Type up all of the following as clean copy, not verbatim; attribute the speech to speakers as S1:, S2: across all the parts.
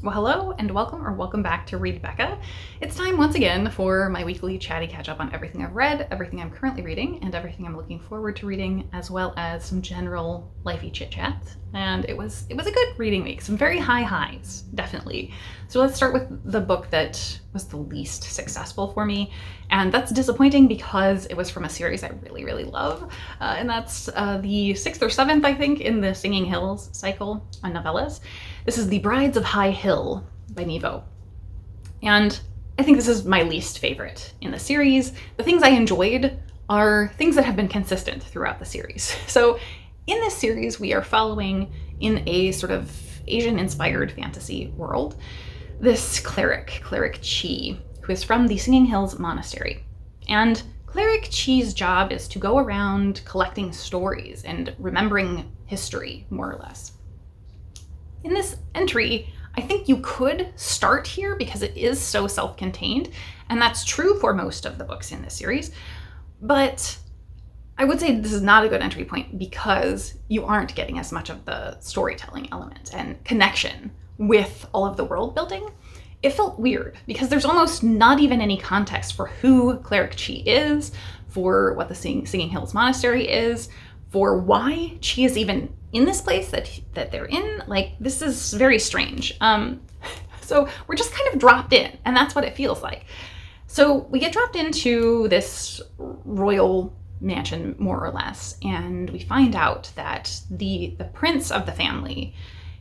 S1: Well, hello and welcome back to Read Becca. It's time once again for my weekly chatty catch up on everything I've read, everything I'm currently reading, and everything I'm looking forward to reading, as well as some general lifey chit chat. And it was a good reading week. Some very high highs, definitely. So let's start with the book that was the least successful for me, and that's disappointing because it was from a series I really love, and that's the 6th or 7th, I think, in the Singing Hills cycle on novellas. This is The Brides of High Hill by Nghi. And I think this is my least favorite in the series. The things I enjoyed are things that have been consistent throughout the series. So in this series, we are following, in a sort of Asian-inspired fantasy world, this cleric Nghi, who is from the Singing Hills Monastery. And Cleric Nghi's job is to go around collecting stories and remembering history, more or less. In this entry, I think you could start here because it is so self-contained, and that's true for most of the books in this series. But I would say this is not a good entry point because you aren't getting as much of the storytelling element and connection with all of the world building. It felt weird because there's almost not even any context for who Cleric Nghi is, for what the Singing Hills Monastery is, for why Nghi is even in this place that they're in. Like, this is very strange. So we're just kind of dropped in, and that's what it feels like. So we get dropped into this royal mansion, more or less, and we find out that the prince of the family,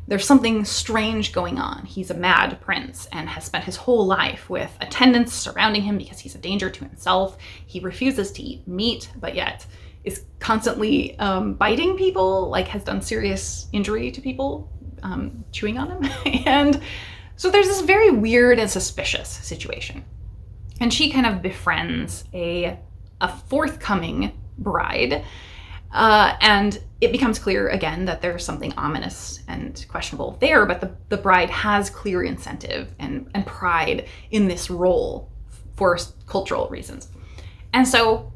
S1: there's something strange going on. He's a mad prince and has spent his whole life with attendants surrounding him because he's a danger to himself. He refuses to eat meat, but yet is constantly biting people, like has done serious injury to people, chewing on them. And so there's this very weird and suspicious situation. And she kind of befriends a forthcoming bride, and it becomes clear again that there's something ominous and questionable there, but the bride has clear incentive and pride in this role for cultural reasons. And so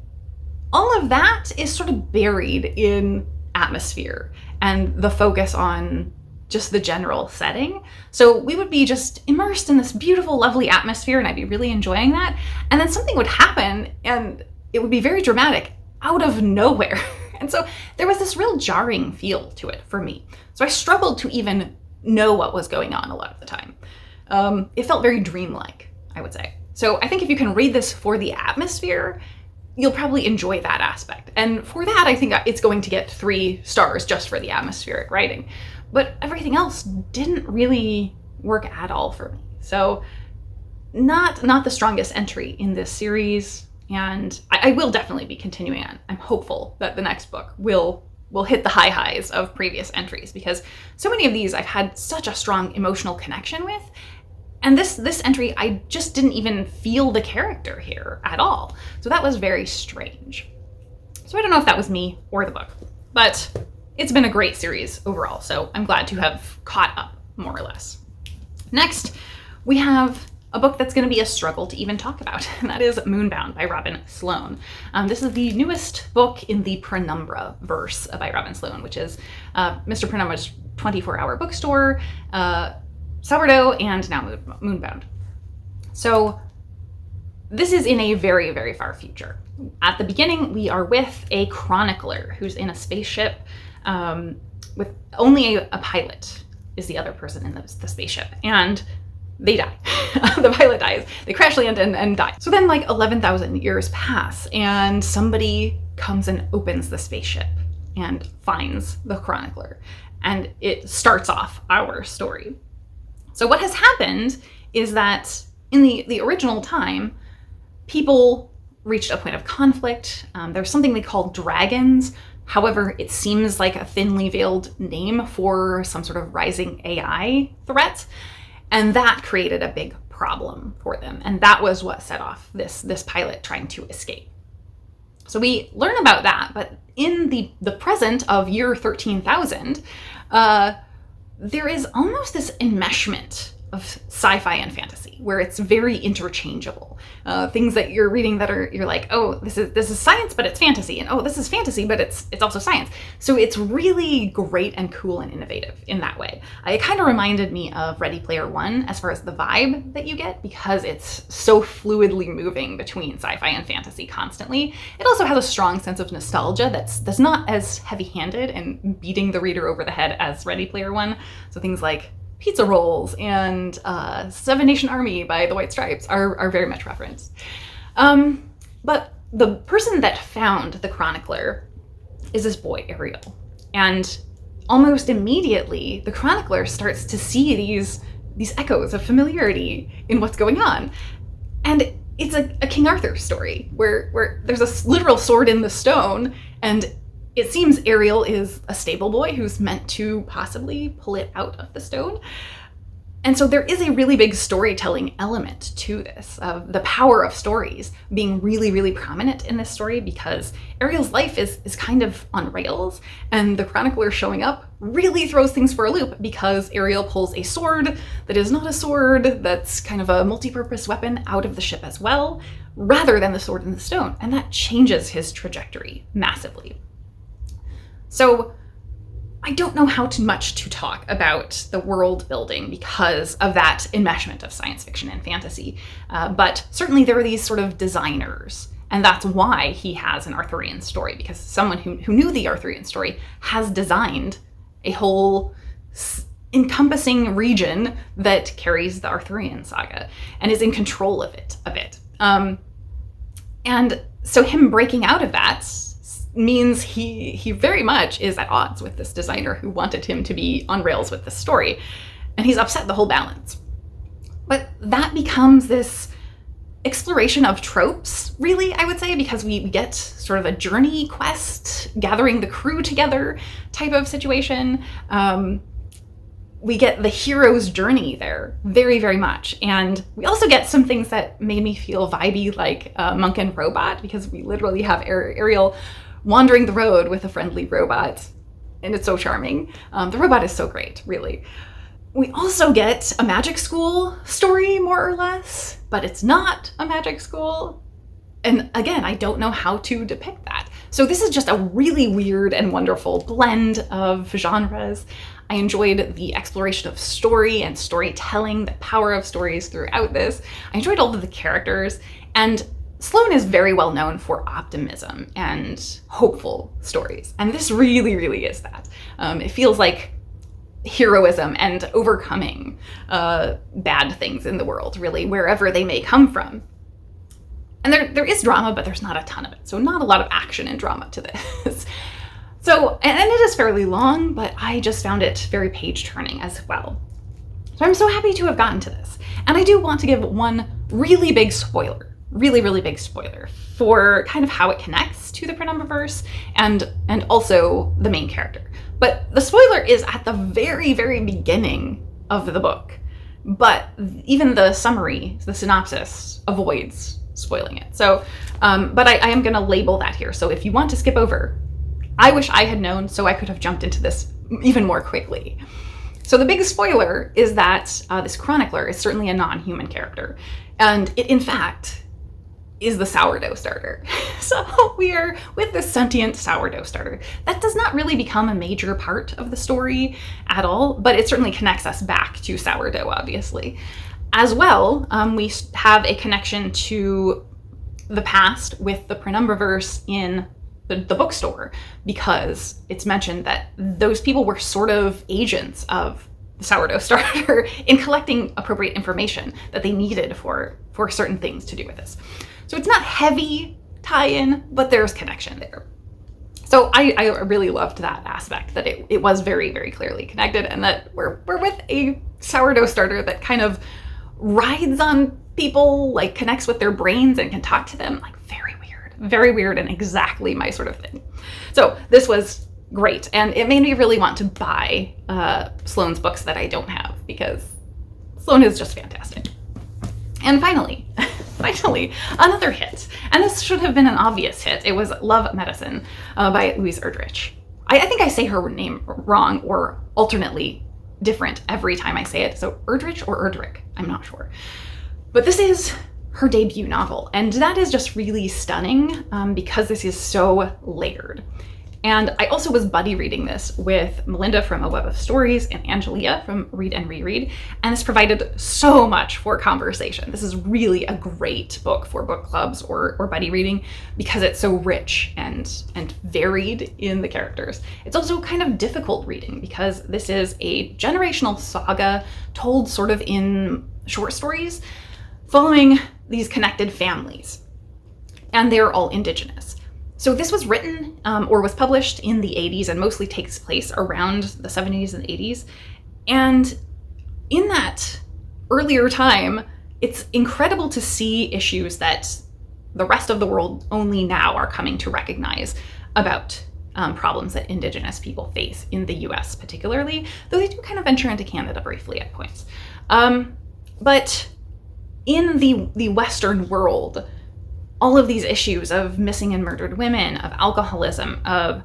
S1: all of that is sort of buried in atmosphere and the focus on just the general setting. So we would be just immersed in this beautiful, lovely atmosphere, and I'd be really enjoying that. And then something would happen and it would be very dramatic out of nowhere. And so there was this real jarring feel to it for me. So I struggled to even know what was going on a lot of the time. It felt very dreamlike, I would say. So I think if you can read this for the atmosphere, you'll probably enjoy that aspect. And for that, I think it's going to get 3 stars just for the atmospheric writing. But everything else didn't really work at all for me. So not the strongest entry in this series. And I will definitely be continuing on. I'm hopeful that the next book will hit the high highs of previous entries, because so many of these I've had such a strong emotional connection with. And this entry, I just didn't even feel the character here at all. So that was very strange. So I don't know if that was me or the book, but it's been a great series overall. So I'm glad to have caught up, more or less. Next, we have a book that's going to be a struggle to even talk about, and that is Moonbound by Robin Sloan. This is the newest book in the Penumbra verse by Robin Sloan, which is Mr. Penumbra's 24-hour bookstore, Sourdough, and now Moonbound. So this is in a very far future. At the beginning, we are with a chronicler who's in a spaceship with only a pilot is the other person in the spaceship, and they die. The pilot dies. They crash land and die. So then like 11,000 years pass, and somebody comes and opens the spaceship and finds the chronicler, and it starts off our story. So what has happened is that in the original time, people reached a point of conflict. There's something they call dragons. However, it seems like a thinly veiled name for some sort of rising AI threat. And that created a big problem for them. And that was what set off this pilot trying to escape. So we learn about that, but in the present of year 13,000, there is almost this enmeshment of sci-fi and fantasy. where it's very interchangeable. Things that you're reading that you're like, oh, this is science, but it's fantasy, and oh, this is fantasy, but it's also science. So it's really great and cool and innovative in that way. It kind of reminded me of Ready Player One as far as the vibe that you get, because it's so fluidly moving between sci-fi and fantasy constantly. It also has a strong sense of nostalgia that's not as heavy-handed and beating the reader over the head as Ready Player One. So things like pizza rolls and Seven Nation Army by the White Stripes are very much referenced. But the person that found the chronicler is this boy, Ariel. And almost immediately, the chronicler starts to see these echoes of familiarity in what's going on. And it's a King Arthur story where there's a literal sword in the stone, and it seems Ariel is a stable boy who's meant to possibly pull it out of the stone. And so there is a really big storytelling element to this, of the power of stories being really, really prominent in this story, because Ariel's life is kind of on rails, and the chronicler showing up really throws things for a loop, because Ariel pulls a sword that is not a sword, that's kind of a multi-purpose weapon, out of the ship as well, rather than the sword in the stone. And that changes his trajectory massively. So I don't know how much to talk about the world building because of that enmeshment of science fiction and fantasy. But certainly there are these sort of designers, and that's why he has an Arthurian story, because someone who knew the Arthurian story has designed a whole encompassing region that carries the Arthurian saga and is in control of it a bit. And so him breaking out of that means he very much is at odds with this designer who wanted him to be on rails with this story, and he's upset the whole balance. But that becomes this exploration of tropes, really, I would say, because we get sort of a journey quest, gathering the crew together type of situation. We get the hero's journey there very, very much. And we also get some things that made me feel vibey, like Monk and Robot, because we literally have Ariel wandering the road with a friendly robot, and it's so charming. The robot is so great, really. We also get a magic school story, more or less, but it's not a magic school. And again, I don't know how to depict that. So this is just a really weird and wonderful blend of genres. I enjoyed the exploration of story and storytelling, the power of stories throughout this. I enjoyed all of the characters, and Sloan is very well known for optimism and hopeful stories, and this really, really is that. It feels like heroism and overcoming bad things in the world, really, wherever they may come from. And there is drama, but there's not a ton of it, so not a lot of action and drama to this. So, and it is fairly long, but I just found it very page-turning as well. So I'm so happy to have gotten to this. And I do want to give one really big spoiler, really, really big spoiler for kind of how it connects to the Penumbraverse and also the main character. But the spoiler is at the very, very beginning of the book. But even the summary, the synopsis, avoids spoiling it. So, but I am going to label that here. So if you want to skip over, I wish I had known so I could have jumped into this even more quickly. So the big spoiler is that this chronicler is certainly a non-human character. And it, in fact, is the sourdough starter. So we are with this sentient sourdough starter. That does not really become a major part of the story at all, but it certainly connects us back to sourdough, obviously. As well, we have a connection to the past with the Penumbraverse in the bookstore, because it's mentioned that those people were sort of agents of the sourdough starter in collecting appropriate information that they needed for certain things to do with this. So it's not heavy tie-in, but there's connection there. So I really loved that aspect, that it was very, very clearly connected, and that we're with a sourdough starter that kind of rides on people, like connects with their brains and can talk to them. Like very weird and exactly my sort of thing. So this was great, and it made me really want to buy Sloan's books that I don't have, because Sloan is just fantastic. And finally, another hit. And this should have been an obvious hit. It was Love Medicine by Louise Erdrich. I think I say her name wrong or alternately different every time I say it. So Erdrich or Erdrich, I'm not sure. But this is her debut novel, and that is just really stunning because this is so layered. And I also was buddy reading this with Melinda from A Web of Stories and Angelia from Read and Reread, and this provided so much for conversation. This is really a great book for book clubs or buddy reading because it's so rich and varied in the characters. It's also kind of difficult reading because this is a generational saga told sort of in short stories following these connected families, and they're all Indigenous. So this was written or was published in the 80s and mostly takes place around the 70s and 80s. And in that earlier time, it's incredible to see issues that the rest of the world only now are coming to recognize about problems that Indigenous people face in the US particularly, though they do kind of venture into Canada briefly at points. But in the Western world, all of these issues of missing and murdered women, of alcoholism, of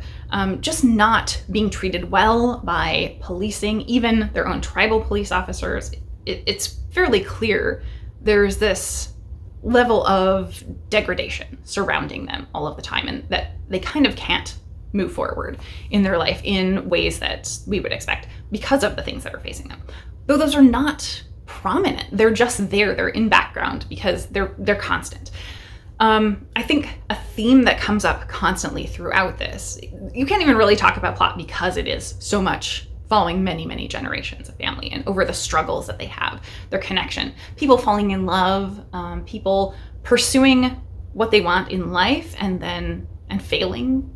S1: just not being treated well by policing, even their own tribal police officers, it's fairly clear there's this level of degradation surrounding them all of the time, and that they kind of can't move forward in their life in ways that we would expect because of the things that are facing them. Though those are not prominent, they're just there, they're in background because they're constant. I think a theme that comes up constantly throughout this, you can't even really talk about plot because it is so much following many, many generations of family and over the struggles that they have, their connection, people falling in love, people pursuing what they want in life and failing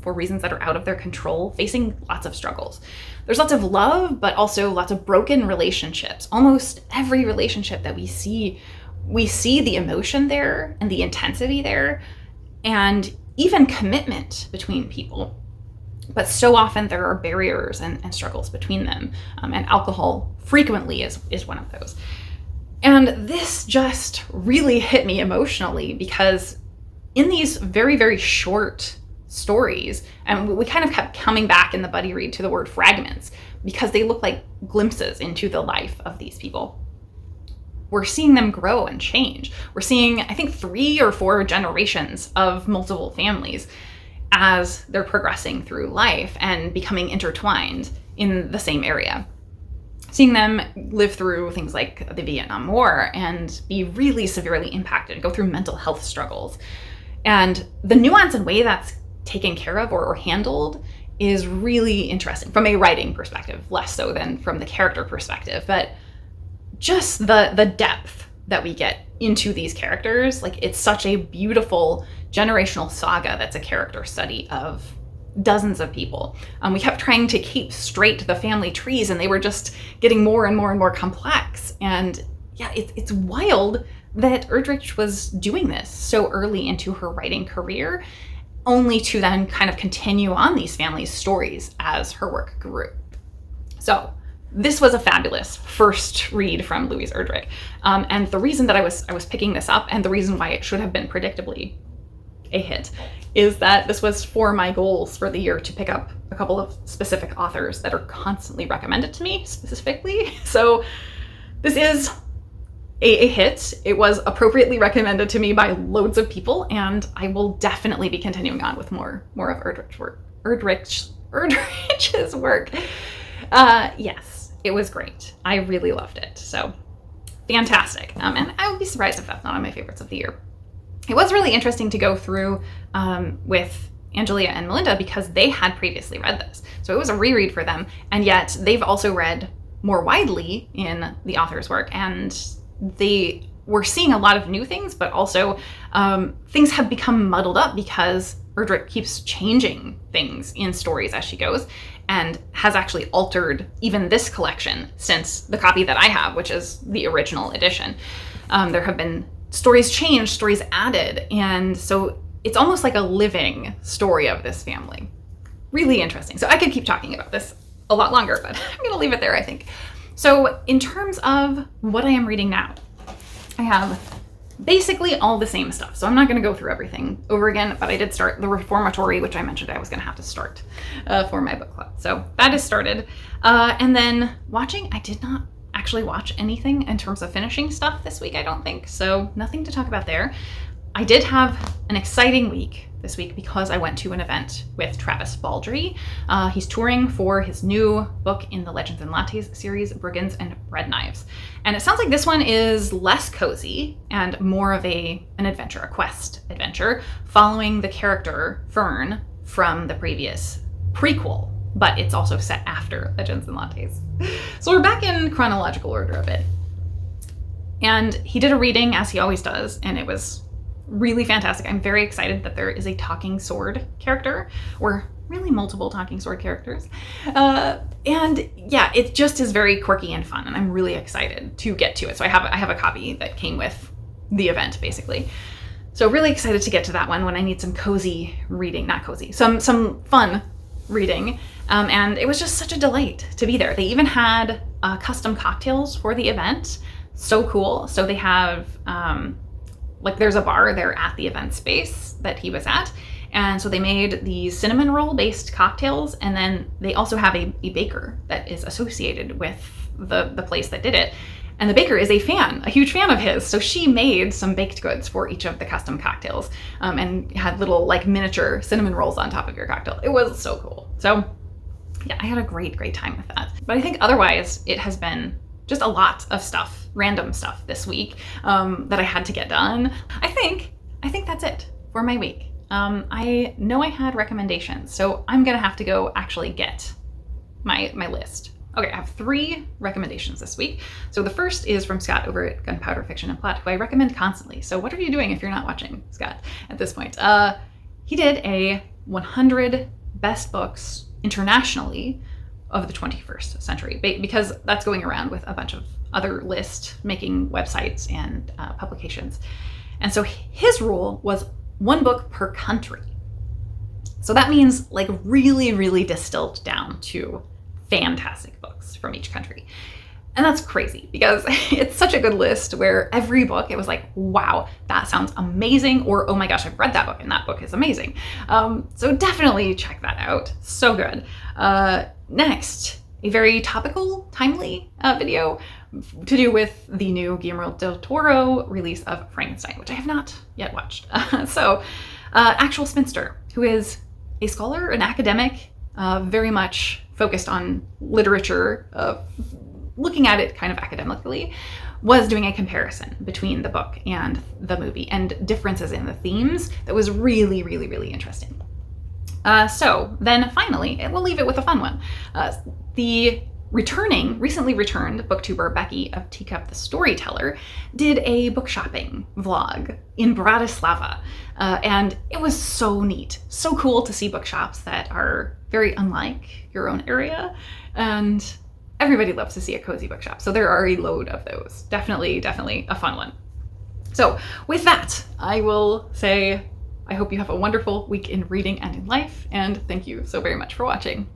S1: for reasons that are out of their control, facing lots of struggles. There's lots of love, but also lots of broken relationships. Almost every relationship that we see the emotion there and the intensity there, and even commitment between people. But so often there are barriers and struggles between them, and alcohol frequently is one of those. And this just really hit me emotionally because in these very, very short stories, and we kind of kept coming back in the buddy read to the word fragments because they look like glimpses into the life of these people. We're seeing them grow and change. We're seeing, I think, 3 or 4 generations of multiple families as they're progressing through life and becoming intertwined in the same area. Seeing them live through things like the Vietnam War and be really severely impacted, go through mental health struggles. And the nuance and way that's taken care of or handled is really interesting from a writing perspective, less so than from the character perspective. But just the depth that we get into these characters, like it's such a beautiful generational saga that's a character study of dozens of people. We kept trying to keep straight the family trees and they were just getting more and more and more complex. And yeah, it's wild that Erdrich was doing this so early into her writing career, only to then kind of continue on these families' stories as her work grew. So this was a fabulous first read from Louise Erdrich. And the reason that I was picking this up, and the reason why it should have been predictably a hit, is that this was for my goals for the year to pick up a couple of specific authors that are constantly recommended to me specifically. So this is a hit. It was appropriately recommended to me by loads of people, and I will definitely be continuing on with more of Erdrich's work. Yes, it was great. I really loved it. So fantastic. And I would be surprised if that's not on my favorites of the year. It was really interesting to go through with Angelia and Melinda because they had previously read this. So it was a reread for them, and yet they've also read more widely in the author's work, and they were seeing a lot of new things, but also things have become muddled up because Erdrich keeps changing things in stories as she goes, and has actually altered even this collection since the copy that I have, which is the original edition. There have been stories changed, stories added, and so it's almost like a living story of this family. Really interesting. So I could keep talking about this a lot longer, but I'm going to leave it there, I think. So in terms of what I am reading now, I have basically all the same stuff. So I'm not going to go through everything over again, but I did start the Reformatory, which I mentioned I was going to have to start for my book club. So that is started. And then watching, I did not actually watch anything in terms of finishing stuff this week, I don't think. So nothing to talk about there. I did have an exciting week this week because I went to an event with Travis Baldree. He's touring for his new book in the Legends and Lattes series, Brigands and Bread Knives. And it sounds like this one is less cozy and more of an adventure, a quest adventure, following the character Fern from the previous prequel, but it's also set after Legends and Lattes. So we're back in chronological order a bit. And he did a reading, as he always does, and it was really fantastic. I'm very excited that there is a talking sword character, or really multiple talking sword characters. And yeah, it just is very quirky and fun, and I'm really excited to get to it. So I have a copy that came with the event, basically. So really excited to get to that one when I need some cozy reading, not cozy, some fun reading. And it was just such a delight to be there. They even had custom cocktails for the event. So cool. So they have, like there's a bar there at the event space that he was at. And so they made these cinnamon roll based cocktails. And then they also have a baker that is associated with the place that did it. And the baker is a huge fan of his. So she made some baked goods for each of the custom cocktails, and had little like miniature cinnamon rolls on top of your cocktail. It was so cool. So yeah, I had a great time with that. But I think otherwise it has been just a lot of stuff, random stuff this week that I had to get done. I think that's it for my week. I know I had recommendations, so I'm gonna have to go actually get my list. Okay, I have 3 recommendations this week. So the first is from Scott over at Gunpowder Fiction and Plot, who I recommend constantly. So what are you doing if you're not watching Scott at this point? He did a 100 best books internationally of the 21st century, because that's going around with a bunch of other list making websites and publications. And so his rule was 1 book per country. So that means like really distilled down to fantastic books from each country. And that's crazy because it's such a good list where every book, it was like, wow, that sounds amazing, or oh my gosh, I've read that book and that book is amazing. So definitely check that out. So good. Next, a very topical, timely video to do with the new Guillermo del Toro release of Frankenstein, which I have not yet watched. Actual Spinster, who is a scholar, an academic, very much focused on literature, looking at it kind of academically, was doing a comparison between the book and the movie and differences in the themes that was really interesting. So then finally, we'll leave it with a fun one. The recently returned booktuber Becky of Teacup the Storyteller did a book shopping vlog in Bratislava. And it was so neat, so cool to see bookshops that are very unlike your own area. And everybody loves to see a cozy bookshop. So there are a load of those. Definitely a fun one. So with that, I will say, I hope you have a wonderful week in reading and in life. And thank you so very much for watching.